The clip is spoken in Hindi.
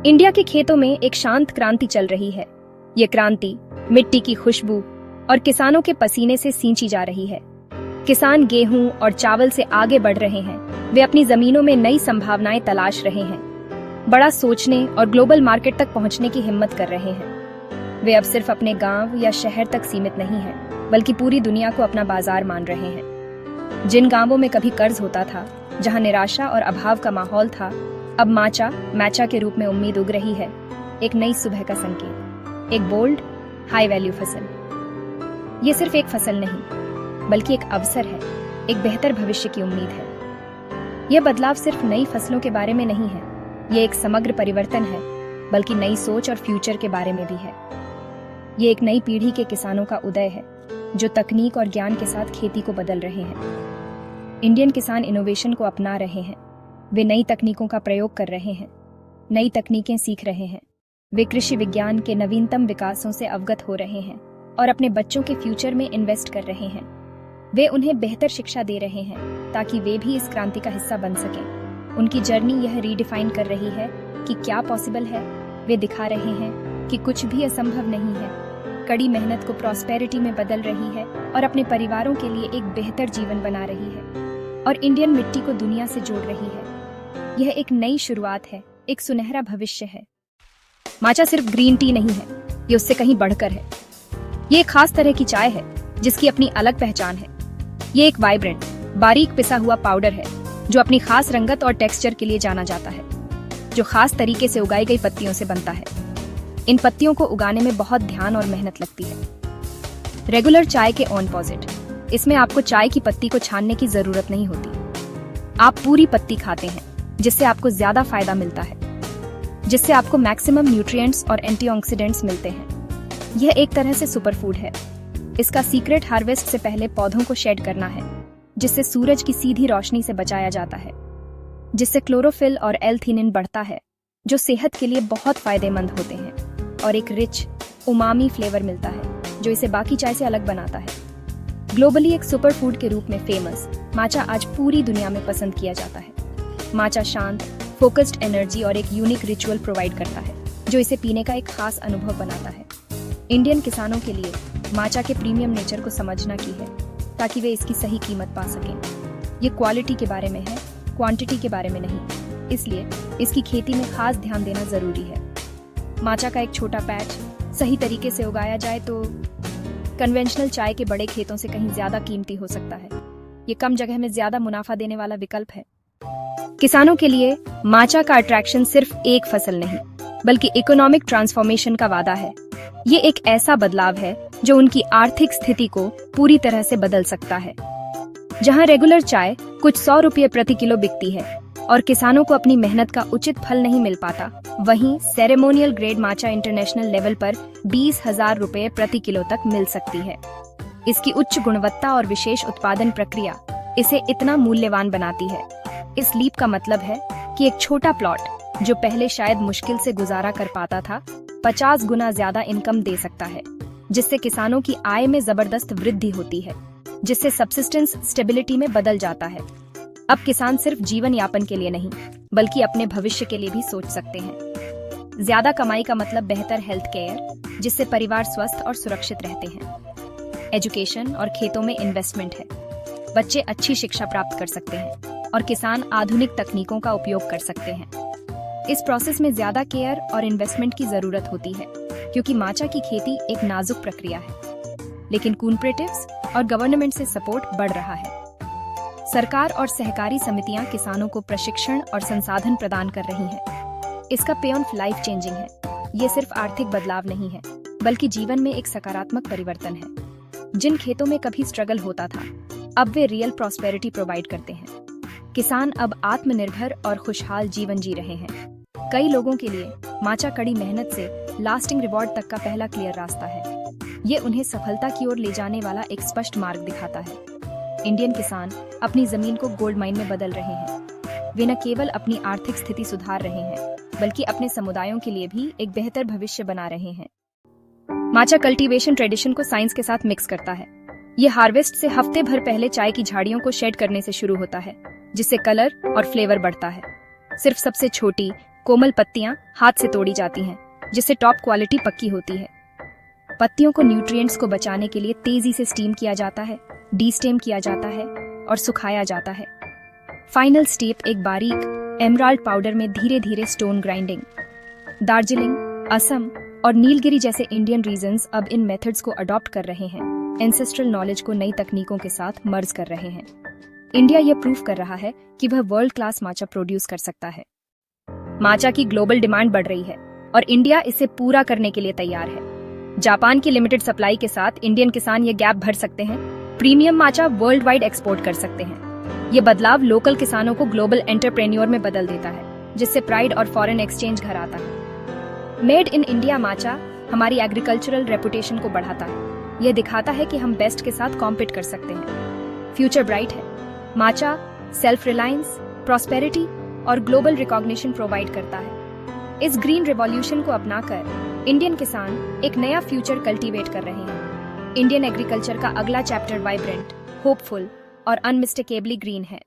इंडिया के खेतों में एक शांत क्रांति चल रही है। ये क्रांति मिट्टी की खुशबू और किसानों के पसीने से सींची जा रही है। किसान गेहूं और चावल से आगे बढ़ रहे हैं। वे अपनी जमीनों में नई संभावनाएं तलाश रहे हैं, बड़ा सोचने और ग्लोबल मार्केट तक पहुंचने की हिम्मत कर रहे हैं। वे अब सिर्फ अपने गांव या शहर तक सीमित नहीं हैं, बल्कि पूरी दुनिया को अपना बाजार मान रहे हैं। जिन गांवों में कभी कर्ज होता था, जहां निराशा और अभाव का माहौल था, अब मैचा के रूप में उम्मीद उग रही है। एक नई सुबह का संकेत, एक बोल्ड हाई वैल्यू फसल। ये सिर्फ एक फसल नहीं, बल्कि एक अवसर है, एक बेहतर भविष्य की उम्मीद है। यह बदलाव सिर्फ नई फसलों के बारे में नहीं है, ये एक समग्र परिवर्तन है, बल्कि नई सोच और फ्यूचर के बारे में भी है। ये एक नई पीढ़ी के किसानों का उदय है, जो तकनीक और ज्ञान के साथ खेती को बदल रहे हैं। इंडियन किसान इनोवेशन को अपना रहे हैं। वे नई तकनीकों का प्रयोग कर रहे हैं, नई तकनीकें सीख रहे हैं। वे कृषि विज्ञान के नवीनतम विकासों से अवगत हो रहे हैं और अपने बच्चों के फ्यूचर में इन्वेस्ट कर रहे हैं। वे उन्हें बेहतर शिक्षा दे रहे हैं ताकि वे भी इस क्रांति का हिस्सा बन सकें। उनकी जर्नी यह रीडिफाइन कर रही है कि क्या पॉसिबल है। वे दिखा रहे हैं कि कुछ भी असंभव नहीं है। कड़ी मेहनत को प्रॉस्पेरिटी में बदल रही है और अपने परिवारों के लिए एक बेहतर जीवन बना रही है, और इंडियन मिट्टी को दुनिया से जोड़ रही है। यह एक नई शुरुआत है, एक सुनहरा भविष्य है। माचा सिर्फ ग्रीन टी नहीं है, ये उससे कहीं बढ़कर है। ये एक खास तरह की चाय है जिसकी अपनी अलग पहचान है। ये एक वाइब्रेंट, बारीक पिसा हुआ पाउडर है जो अपनी खास रंगत और टेक्सचर के लिए जाना जाता है, जो खास तरीके से उगाई गई पत्तियों से बनता है। इन पत्तियों को उगाने में बहुत ध्यान और मेहनत लगती है। रेगुलर चाय के ऑपोजिट, इसमें आपको चाय की पत्ती को छानने की जरूरत नहीं होती। आप पूरी पत्ती खाते हैं, जिससे आपको ज्यादा फायदा मिलता है, जिससे आपको मैक्सिमम न्यूट्रिएंट्स और एंटीऑक्सीडेंट्स मिलते हैं। यह एक तरह से सुपर फूड है। इसका सीक्रेट हार्वेस्ट से पहले पौधों को शेड करना है, जिससे सूरज की सीधी रोशनी से बचाया जाता है, जिससे क्लोरोफिल और एल-थीनिन बढ़ता है, जो सेहत के लिए बहुत फायदेमंद होते हैं, और एक रिच उमामी फ्लेवर मिलता है जो इसे बाकी चाय से अलग बनाता है। ग्लोबली एक सुपर फूड के रूप में फेमस माचा आज पूरी दुनिया में पसंद किया जाता है। माचा शांत, फोकस्ड एनर्जी और एक यूनिक रिचुअल प्रोवाइड करता है, जो इसे पीने का एक खास अनुभव बनाता है। इंडियन किसानों के लिए माचा के प्रीमियम नेचर को समझना की है, ताकि वे इसकी सही कीमत पा सकें। ये क्वालिटी के बारे में है, क्वांटिटी के बारे में नहीं। इसलिए इसकी खेती में खास ध्यान देना जरूरी है। माचा का एक छोटा पैच सही तरीके से उगाया जाए तो कन्वेंशनल चाय के बड़े खेतों से कहीं ज्यादा कीमती हो सकता है। ये कम जगह में ज्यादा मुनाफा देने वाला विकल्प है। किसानों के लिए माचा का अट्रैक्शन सिर्फ एक फसल नहीं, बल्कि इकोनॉमिक ट्रांसफॉर्मेशन का वादा है। ये एक ऐसा बदलाव है जो उनकी आर्थिक स्थिति को पूरी तरह से बदल सकता है। जहां रेगुलर चाय कुछ 100 रुपये प्रति किलो बिकती है और किसानों को अपनी मेहनत का उचित फल नहीं मिल पाता, वहीं सेरेमोनियल ग्रेड माचा इंटरनेशनल लेवल पर 20,000 रुपये प्रति किलो तक मिल सकती है। इसकी उच्च गुणवत्ता और विशेष उत्पादन प्रक्रिया इसे इतना मूल्यवान बनाती है। इस लीप का मतलब है कि एक छोटा प्लॉट जो पहले शायद मुश्किल से गुजारा कर पाता था, 50 गुना ज्यादा इनकम दे सकता है, जिससे किसानों की आय में जबरदस्त वृद्धि होती है, जिससे सब्सिस्टेंस स्टेबिलिटी में बदल जाता है। अब किसान सिर्फ जीवन यापन के लिए नहीं, बल्कि अपने भविष्य के लिए भी सोच सकते हैं। ज्यादा कमाई का मतलब बेहतर हेल्थ केयर, जिससे परिवार स्वस्थ और सुरक्षित रहते हैं। एजुकेशन और खेतों में इन्वेस्टमेंट है। बच्चे अच्छी शिक्षा प्राप्त कर सकते हैं और किसान आधुनिक तकनीकों का उपयोग कर सकते हैं। इस प्रोसेस में ज्यादा केयर और इन्वेस्टमेंट की जरूरत होती है, क्योंकि माचा की खेती एक नाजुक प्रक्रिया है। लेकिन कॉर्पोरेटिव्स और गवर्नमेंट से सपोर्ट बढ़ रहा है। सरकार और सहकारी समितियां किसानों को प्रशिक्षण और संसाधन प्रदान कर रही हैं। इसका पे ऑफ लाइफ चेंजिंग है। ये सिर्फ आर्थिक बदलाव नहीं है, बल्कि जीवन में एक सकारात्मक परिवर्तन है। जिन खेतों में कभी स्ट्रगल होता था, अब वे रियल प्रॉस्पेरिटी प्रोवाइड करते हैं। किसान अब आत्मनिर्भर और खुशहाल जीवन जी रहे हैं। कई लोगों के लिए माचा कड़ी मेहनत से लास्टिंग रिवॉर्ड तक का पहला क्लियर रास्ता है। ये उन्हें सफलता की ओर ले जाने वाला एक स्पष्ट मार्ग दिखाता है। इंडियन किसान अपनी जमीन को गोल्ड माइन में बदल रहे हैं। वे न केवल अपनी आर्थिक स्थिति सुधार रहे हैं, बल्कि अपने समुदायों के लिए भी एक बेहतर भविष्य बना रहे हैं। माचा कल्टीवेशन ट्रेडिशन को साइंस के साथ मिक्स करता है। ये हार्वेस्ट से हफ्ते भर पहले चाय की झाड़ियों को शेड करने से शुरू होता है, जिससे कलर और फ्लेवर बढ़ता है। सिर्फ सबसे छोटी कोमल पत्तियां हाथ से तोड़ी जाती हैं, जिससे टॉप क्वालिटी पक्की होती है। पत्तियों को न्यूट्रिएंट्स को बचाने के लिए तेजी से स्टीम किया जाता है, डीस्टेम किया जाता है और सुखाया जाता है। फाइनल स्टेप एक बारीक एमराल्ड पाउडर में धीरे धीरे स्टोन ग्राइंडिंग। दार्जिलिंग, असम और नीलगिरी जैसे इंडियन रीजन्स अब इन मेथड्स को अडॉप्ट कर रहे हैं, एंसेस्ट्रल नॉलेज को नई तकनीकों के साथ मर्ज कर रहे हैं। इंडिया यह प्रूव कर रहा है कि वह वर्ल्ड क्लास माचा प्रोड्यूस कर सकता है। माचा की ग्लोबल डिमांड बढ़ रही है और इंडिया इसे पूरा करने के लिए तैयार है। जापान की लिमिटेड सप्लाई के साथ इंडियन किसान ये गैप भर सकते हैं, प्रीमियम माचा वर्ल्ड वाइड एक्सपोर्ट कर सकते हैं। ये बदलाव लोकल किसानों को ग्लोबल एंटरप्रेन्योर में बदल देता है, जिससे प्राइड और फॉरेन एक्सचेंज घर आता है। मेड इन इंडिया माचा हमारी एग्रीकल्चरल रेपुटेशन को बढ़ाता है। यह दिखाता है कि हम बेस्ट के साथ कॉम्पीट कर सकते हैं। फ्यूचर ब्राइट है। माचा सेल्फ रिलायंस, प्रॉस्पेरिटी और ग्लोबल रिकॉग्निशन प्रोवाइड करता है। इस ग्रीन रिवॉल्यूशन को अपनाकर इंडियन किसान एक नया फ्यूचर कल्टीवेट कर रहे हैं। इंडियन एग्रीकल्चर का अगला चैप्टर वाइब्रेंट, होपफुल और अनमिस्टेकेबली ग्रीन है।